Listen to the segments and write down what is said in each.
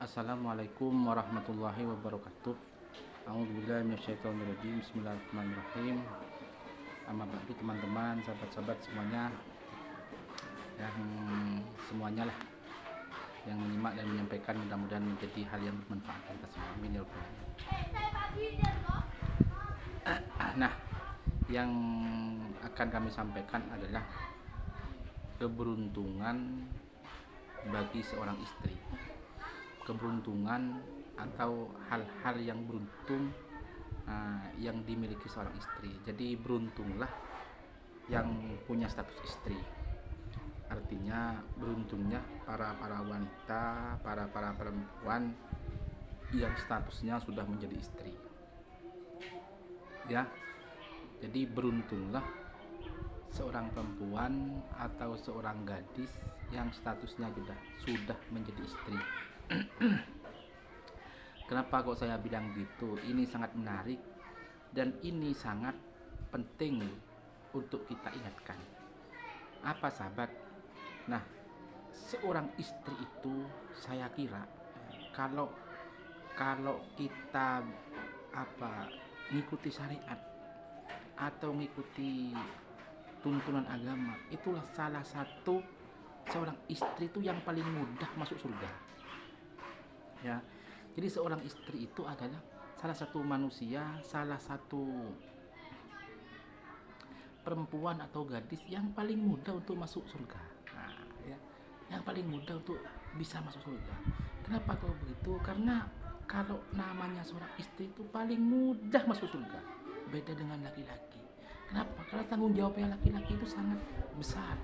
Assalamualaikum warahmatullahi wabarakatuh. A'udzubillahi minasyaitonirrajim. Bismillahirrahmanirrahim. Amma ba'du, teman-teman, sahabat-sahabat semuanya, yang semuanya lah yang menyimak dan menyampaikan, mudah-mudahan menjadi hal yang bermanfaat kita semua. Amin ya rabbal alamin. Nah, yang akan kami sampaikan adalah keberuntungan bagi seorang istri. Keberuntungan atau hal-hal yang beruntung yang dimiliki seorang istri. Jadi beruntunglah yang punya status istri. Artinya beruntungnya para wanita, para perempuan yang statusnya sudah menjadi istri. Ya. Jadi beruntunglah seorang perempuan atau seorang gadis yang statusnya sudah menjadi istri. Kenapa kok saya bilang gitu? Ini sangat menarik dan ini sangat penting untuk kita ingatkan. Apa, sahabat? Nah, seorang istri itu saya kira kalau kita ngikuti syariat atau ngikuti tuntunan agama, itulah salah satu seorang istri itu yang paling mudah masuk surga. Ya. Jadi seorang istri itu adalah salah satu manusia, salah satu perempuan atau gadis yang paling mudah untuk masuk surga. Nah, ya, yang paling mudah untuk bisa masuk surga. Kenapa kalau begitu? Karena kalau namanya seorang istri itu paling mudah masuk surga, beda dengan laki-laki. Kenapa? Karena tanggung jawabnya laki-laki itu sangat besar.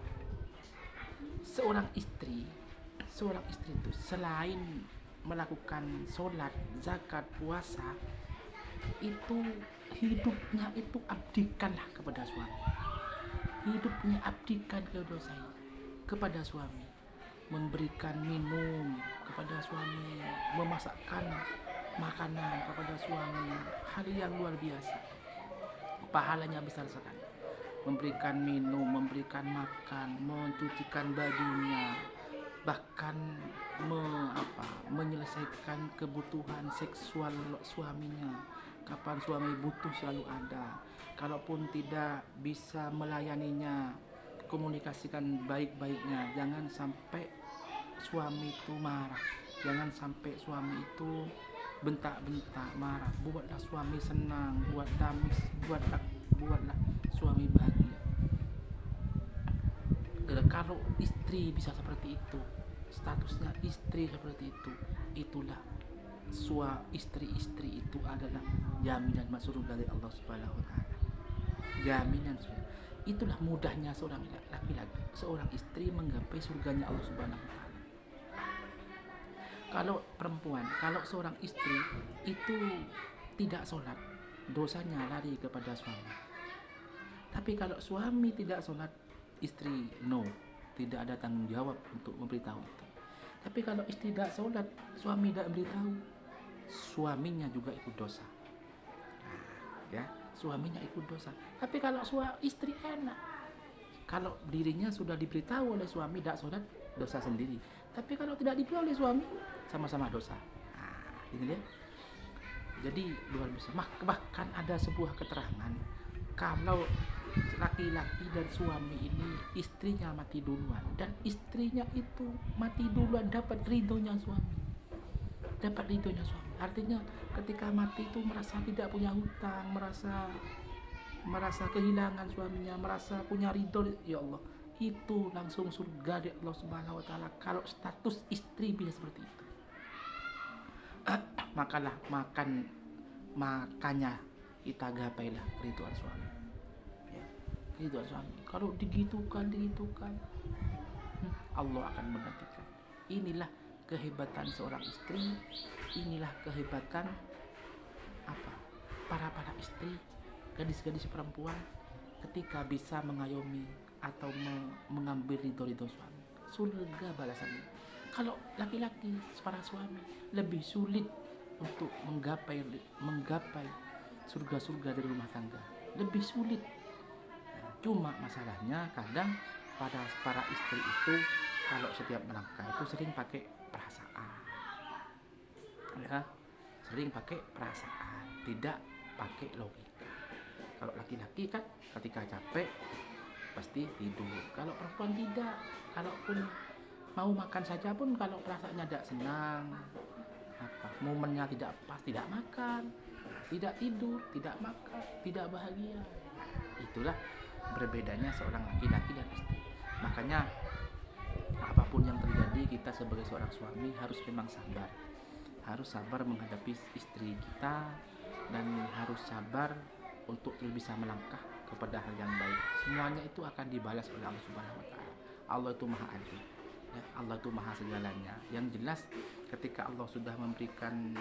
Seorang istri itu selain melakukan sholat, zakat, puasa, itu hidupnya itu abdikanlah kepada suami. Hidupnya abdikan kepada suami, memberikan minum kepada suami, memasakkan makanan kepada suami, hal yang luar biasa. Pahalanya besar sekali. Memberikan minum, memberikan makan, mencucikan bajunya, bahkan menyelesaikan kebutuhan seksual suaminya. Kapan suami butuh selalu ada. Kalaupun tidak bisa melayaninya, komunikasikan baik-baiknya. Jangan sampai suami itu marah, jangan sampai suami itu bentak-bentak, marah. Buatlah suami senang, buatlah suami bahagia. Kalau istri bisa seperti itu, statusnya istri seperti itu, itulah istri-istri itu adalah jaminan masuk surga dari Allah Subhanahu wa taala. Jaminan surga. Itulah mudahnya seorang laki-laki, seorang istri menggapai surganya Allah Subhanahu wa taala. Kalau perempuan, kalau seorang istri itu tidak sholat, dosanya lari kepada suami. Tapi kalau suami tidak sholat, istri tidak ada tanggung jawab untuk memberitahu itu. Tapi kalau istri tidak sholat, suami tidak memberitahu, suaminya juga ikut dosa. Ya, suaminya ikut dosa. Tapi kalau istri enak, kalau dirinya sudah diberitahu oleh suami tidak sholat, dosa sendiri. Tapi kalau tidak diberitahu oleh suami, sama-sama dosa. Ini dia. Jadi luar biasa. Bahkan ada sebuah keterangan, kalau laki-laki dan suami ini istrinya mati duluan dan istrinya itu mati duluan dapat ridhonya suami. Artinya ketika mati itu merasa tidak punya hutang, merasa kehilangan suaminya, merasa punya ridho, ya Allah, itu langsung surga dari Allah Subhanahu wa taala. Kalau status istri bisa seperti itu, makanya kita gapailah keridhaan suami. Keridhaan suami. Kalau digitukan, Allah akan menggantikan. Inilah kehebatan seorang istri, inilah kehebatan para istri, gadis-gadis perempuan ketika bisa mengayomi atau mengambil ridho suami. Surga balasannya. Kalau laki-laki, para suami lebih sulit untuk menggapai surga-surga dari rumah tangga, lebih sulit. Cuma masalahnya kadang pada para istri itu kalau setiap melangkah itu sering pakai perasaan, ya, sering pakai perasaan, tidak pakai logika. Kalau laki-laki kan ketika capek pasti tidur, kalau perempuan tidak. Kalaupun mau makan saja pun kalau perasaannya tidak senang, momennya tidak pas, tidak makan, tidak tidur, tidak makan, tidak bahagia. Itulah berbedanya seorang laki-laki dan istri. Makanya apapun yang terjadi, kita sebagai seorang suami harus memang sabar. Harus sabar menghadapi istri kita, dan harus sabar untuk terus bisa melangkah kepada hal yang baik. Semuanya itu akan dibalas oleh Allah Subhanahu wa taala. Allah itu Maha Adil. Ya, Allah itu Maha segalanya. Yang jelas ketika Allah sudah memberikan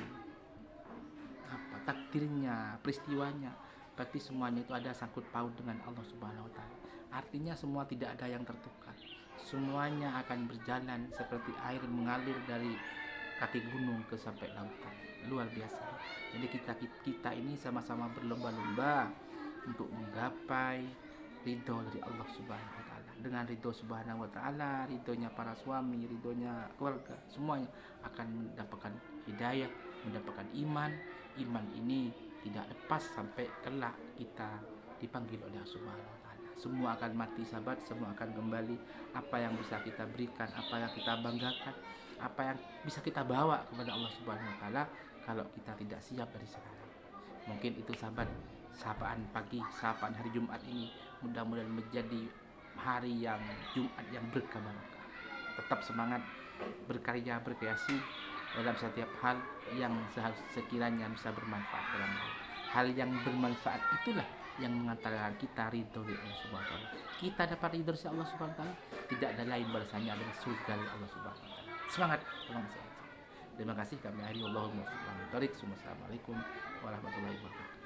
takdirnya, peristiwanya, berarti semuanya itu ada sangkut paut dengan Allah Subhanahu wa taala. Artinya semua tidak ada yang tertukar. Semuanya akan berjalan seperti air mengalir dari kaki gunung ke sampai lautan. Luar biasa. Jadi kita ini sama-sama berlomba-lomba untuk menggapai ridho dari Allah Subhanahu wa taala. Dengan ridho Subhanahu wa taala, ridhonya para suami, ridhonya keluarga, semuanya akan mendapatkan hidayah, mendapatkan iman. Iman ini tidak lepas sampai kelak kita dipanggil oleh Allah Subhanahu wa taala. Semua akan mati sahabat, semua akan kembali. Apa yang bisa kita berikan, apa yang kita banggakan, apa yang bisa kita bawa kepada Allah Subhanahu wa taala kalau kita tidak siap dari sekarang. Mungkin itu sahabat, sapaan pagi, sapaan hari Jumat ini mudah-mudahan menjadi hari yang Jumat yang berkah barokah. Tetap semangat berkarya, berkreasi dalam setiap hal yang sekiranya bisa bermanfaat dalam hal yang bermanfaat. Itulah yang mengantarkan kita ridho dari Allah Subhanahu wa taala. Kita dapat ridho dari Allah Subhanahu wa taala, tidak ada lain balasannya adalah surga dari Allah Subhanahu wa taala. Semangat, terima kasih. Kami akhiri, Allahumma shalli ala Assalamualaikum warahmatullahi wabarakatuh.